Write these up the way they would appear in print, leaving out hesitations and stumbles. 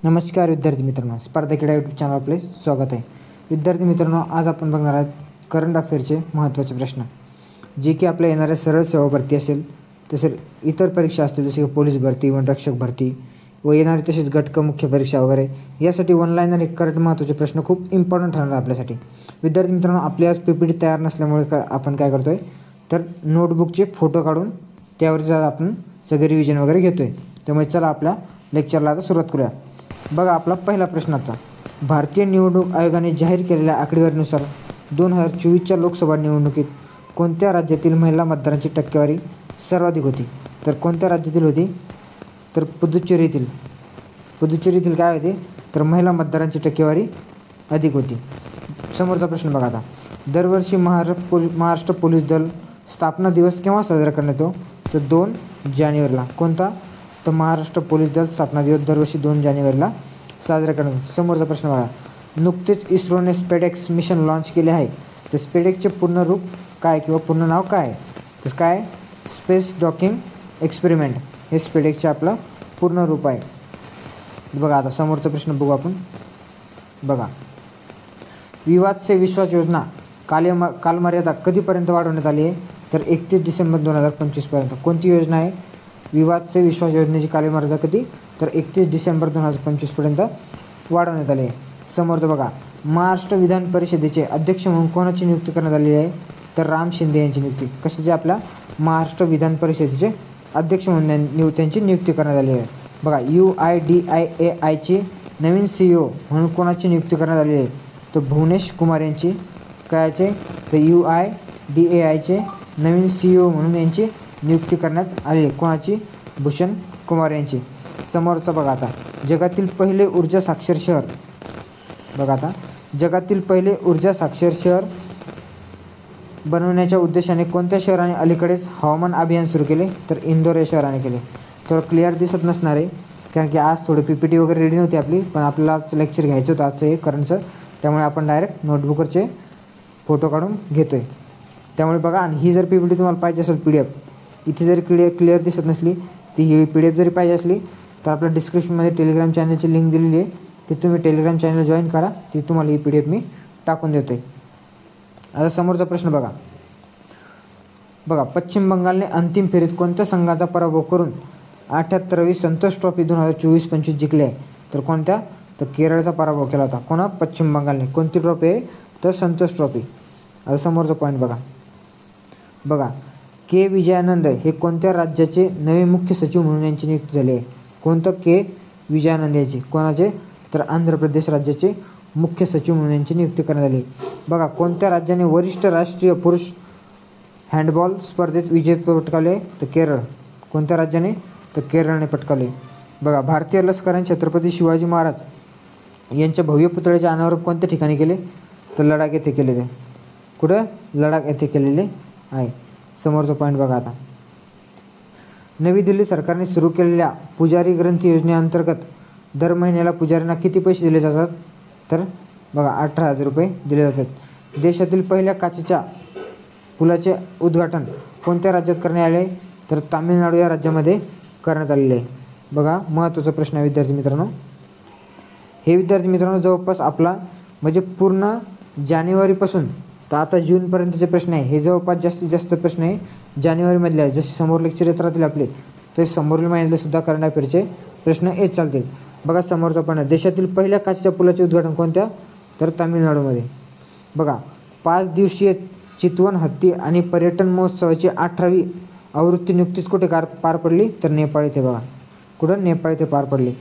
नमस्कार विद्यार्थी मित्रांनो, स्पर्धा क्रीडा यूट्यूब चॅनल आपले स्वागत आहे. विद्यार्थी मित्रांनो, आज आपण बघणार आहोत करंट अफेअरचे महत्त्वाचे प्रश्न, जे की आपल्या येणाऱ्या सरळ सेवा भरती असेल, तसेच इतर परीक्षा असतील जसे की पोलीस भरती, वनरक्षक भरती व येणारी तसेच गटक मुख्य परीक्षा वगैरे, यासाठी ऑनलाईन आणि करंट महत्त्वाचे प्रश्न खूप इम्पॉर्टंट ठरणार आपल्यासाठी. विद्यार्थी मित्रांनो, आपली आज PPT तयार नसल्यामुळे आपण काय करतोय तर नोटबुकचे फोटो काढून त्यावर आपण सगळे रिव्हिजन वगैरे घेतोय. त्यामुळे चला आपल्या लेक्चरला आता सुरुवात करूया. बघा, आपला पहिला प्रश्नाचा, भारतीय निवडणूक आयोगाने जाहीर केलेल्या आकडेवारीनुसार 2024च्या लोकसभा निवडणुकीत कोणत्या राज्यातील महिला मतदारांची टक्केवारी सर्वाधिक होती? तर कोणत्या राज्यातील होती? तर पुदुच्चेरीतील काय होते तर महिला मतदारांची टक्केवारी अधिक होती. समोरचा प्रश्न बघा आता, दरवर्षी महाराष्ट्र पोलीस दल स्थापना दिवस केव्हा साजरा करण्यात येतो? तर 2 जानेवारीला. कोणता? तर महाराष्ट्र पोलीस दल स्थापना दिवस दरवर्षी 2 जानेवारीला साजरा करण्यात येतो. समोरचा प्रश्न बघा, नुकतेच इस्रोने स्पेडेक्स मिशन लॉन्च केले आहे, तर स्पेडेक्सचे पूर्ण रूप काय किंवा पूर्ण नाव काय आहे? तर काय? स्पेस डॉकिंग एक्सपेरिमेंट हे स्पेडेक्सचे आपलं पूर्ण रूप आहे. बघा आता समोरचा प्रश्न बघू आपण. बघा, विवाद से विश्वास योजना कालमर्यादा कधीपर्यंत वाढवण्यात आली आहे? तर 31 डिसेंबर 2025 पर्यंत. कोणती योजना आहे? विवाद से विश्वास योजनेची कालमर्यादा कधी? तर 31 डिसेंबर 2025 पर्यंत वाढवण्यात आली आहे. समोरचं बघा, महाराष्ट्र विधान परिषदेचे अध्यक्ष म्हणून कोणाची नियुक्ती करण्यात आलेली आहे? तर राम शिंदे यांची नियुक्ती. कशाचे? आपल्या महाराष्ट्र विधान परिषदेचे अध्यक्ष म्हणून त्यांची नियुक्ती करण्यात आली आहे. बघा, UIDAIची नवीन CEO म्हणून कोणाची नियुक्ती करण्यात आलेली आहे? तर भुवनेश कुमार यांची. कायचे? तर UIDAIचे नवीन CEO म्हणून यांची नियुक्ती करण्यात आली आहे. कोणाची? भूषण कुमार यांची. समोरचा बघा आता, जगातील पहिले ऊर्जा साक्षर शहर. बघा आता, जगातील पहिले ऊर्जा साक्षर शहर बनवण्याच्या उद्देशाने कोणत्या शहराने अलीकडेच हवामान अभियान सुरू केले? तर इंदोर या शहराने केले. तर क्लिअर दिसत नसणार आहे, कारण की आज थोडी PPT वगैरे रेडी नव्हती आपली, पण आपल्याला आज लेक्चर घ्यायचं होतं आजचं हे करंटचं. त्यामुळे आपण डायरेक्ट नोटबुकवरचे फोटो काढून घेतो आहे. त्यामुळे बघा, आणि ही जर PPT तुम्हाला पाहिजे असेल PDF, इथे जरी क्लिअर दिसत नसली, ती ही PDF जरी पाहिजे असली तर आपल्या डिस्क्रिप्शनमध्ये टेलिग्राम चॅनलची लिंक दिलेली आहे, ती तुम्ही टेलिग्राम चॅनल जॉईन करा. ती तुम्हाला ही PDF मी टाकून देतो आहे. आता समोरचा प्रश्न बघा. पश्चिम बंगालने अंतिम फेरीत कोणत्या संघाचा पराभव करून 78वी संतोष ट्रॉफी 2024-25 जिंकली आहे? तर कोणत्या? तर केरळचा पराभव केला होता. कोणा? पश्चिम बंगालने. कोणती ट्रॉफी आहे? तर संतोष ट्रॉफी. आता समोरचा पॉईंट बघा, के विजयानंद हे कोणत्या राज्याचे नवे मुख्य सचिव म्हणून यांची नियुक्ती झाली आहे? कोणतं? के विजयानंद यांची. कोणाचे? तर आंध्र प्रदेश राज्याचे मुख्य सचिव म्हणून यांची नियुक्ती करण्यात आली. बघा, कोणत्या राज्याने वरिष्ठ राष्ट्रीय पुरुष हँडबॉल स्पर्धेत विजय पटकावले? तर केरळ. कोणत्या राज्याने? तर केरळने पटकावले. बघा, भारतीय लष्कराने छत्रपती शिवाजी महाराज यांच्या भव्य पुतळ्याचे अनावरण कोणत्या ठिकाणी केले? तर लडाख येथे केले. ते कुठं? लडाख येथे केलेले आहे. समोरचा पॉईंट बघा आता, नवी दिल्ली सरकारने सुरू केलेल्या पुजारी ग्रंथी योजनेअंतर्गत दर महिन्याला पुजाऱ्यांना किती पैसे दिले जातात? तर बघा, 18,000 रुपये दिले जातात. देशातील पहिल्या काचेच्या पुलाचे उद्घाटन कोणत्या राज्यात करण्यात आले? तर तामिळनाडू या राज्यामध्ये करण्यात आलेले आहे. बघा, महत्त्वाचा प्रश्न आहे विद्यार्थी मित्रांनो. हे विद्यार्थी मित्रांनो जवळपास आपला म्हणजे पूर्ण जानेवारीपासून तर आता जूनपर्यंतचे प्रश्न आहे. हे जवळपास जास्तीत जास्त प्रश्न आहे जानेवारीमधले आहे. जसे समोर लेक्चर येत राहतील आपले, तसे समोरील महिन्यातले सुद्धा करंट अफेअरचे प्रश्न येत चालतील. बघा, समोरचा पण देशातील पहिल्या काचेच्या पुलाचे उद्घाटन कोणत्या? तर तामिळनाडूमध्ये. बघा, 5 दिवसीय चितवन हत्ती आणि पर्यटन महोत्सवाची 18वी आवृत्ती नुकतीच कुठे पार पडली? तर नेपाळ येथे. बघा, कुठं? नेपाळ येथे पार पडली.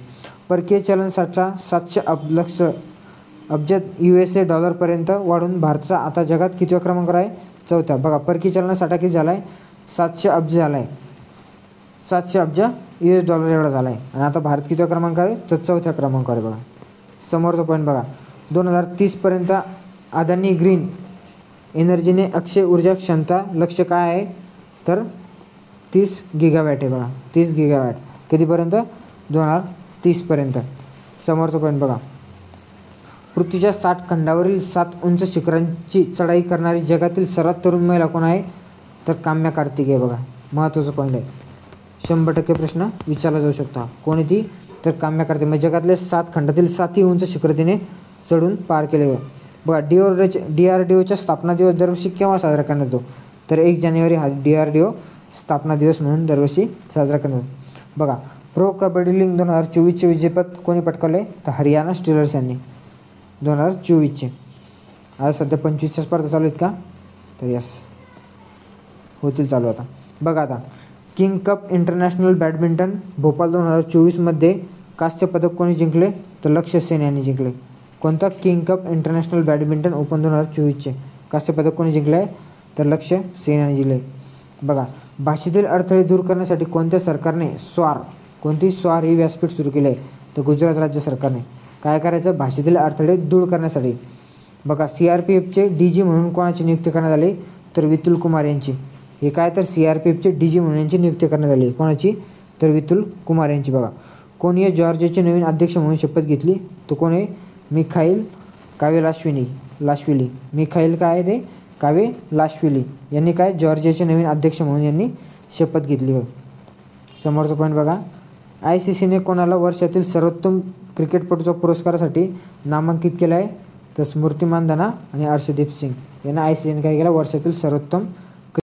परकीय चलन साठा 700 अब्ज USA डॉलरपर्यंत वाढून भारताचा आता जगात कितव्या क्रमांकावर आहे? 4था. बघा, परकीय चलन साठा किती झाला आहे? 700 अब्ज झाला आहे. 700 अब्ज US डॉलर एवढा झाला आहे. आणि आता भारत कितव्या क्रमांकावर आहे? तर 4थ्या क्रमांकावर आहे. बघा, समोरचा पॉईंट बघा, 2030पर्यंत अदानी ग्रीन एनर्जीने अक्षय ऊर्जा क्षमता लक्ष्य काय आहे? तर 30 गिगावॅट आहे. बघा, 30 गिगावॅट. कधीपर्यंत? 2030पर्यंत. समोरचा पॉईंट बघा, पृथ्वीच्या 60 खंडावरील 7 उंच शिखरांची चढाई करणारी जगातील सर्वात तरुण महिला कोण आहे? तर काम्या कार्तिक आहे. बघा, महत्त्वाचा पॉईंट आहे. 100% प्रश्न विचारला जाऊ शकता. कोण आहे ती? तर काम्या करते. मग जगातले 7 खंडातील 7ही उंच शिखर तिने चढून पार केले. बघा DRDOच्या स्थापना दिवस दरवर्षी केव्हा साजरा करण्यात येतो, तर 1 जानेवारी हा DRDO स्थापना दिवस म्हणून दरवर्षी साजरा करण्यात येतो. बघा प्रो कबड्डी लीग 2024चे विजेतेपद कोणी पटकावले, तर हरियाणा स्टीलर्स यांनी 2024चे. आज सध्या 25च्या स्पर्धा चालू आहेत का, तर यस होतील चालू आता. बघा आता king cup international badminton Bhopal 2024मध्ये कांस्य पदक कोणी जिंकले, तर लक्ष्य सेन यांनी जिंकले. कोणता king cup international badminton open 2024चे कांस्य पदक कोणी जिंकले आहे, तर लक्ष्य सेन यांनी जिंकले. बघा भाषेतील अडथळे दूर करण्यासाठी कोणत्या सरकारने स्वार ही व्यासपीठ सुरू केले आहे, तर गुजरात राज्य सरकारने. काय करायचं, भाषेतील अडथळे दूर करण्यासाठी. बघा CRPFचे DG म्हणून कोणाची नियुक्ती करण्यात आली, तर विपुल कुमार यांची. हे काय, तर CRPFचे DG म्हणून यांची नियुक्ती करण्यात आली. कोणाची, तर विपुल कुमार यांची. बघा कोणी जॉर्जियाचे नवीन अध्यक्ष म्हणून शपथ घेतली, तो कोण आहे, मिखाईल कावेलाश्विली. मिखाईल काय आहे, ते कावेलाश्विली यांनी काय जॉर्जियाचे नवीन अध्यक्ष म्हणून यांनी शपथ घेतली. समोरचा पॉईंट बघा, ICCने कोणाला वर्षातील सर्वोत्तम क्रिकेटपटूच्या पुरस्कारासाठी नामांकित केलं आहे, तर स्मृती मानधना आणि अर्शदीप सिंग यांना ICCने काय केलं, वर्षातील सर्वोत्तम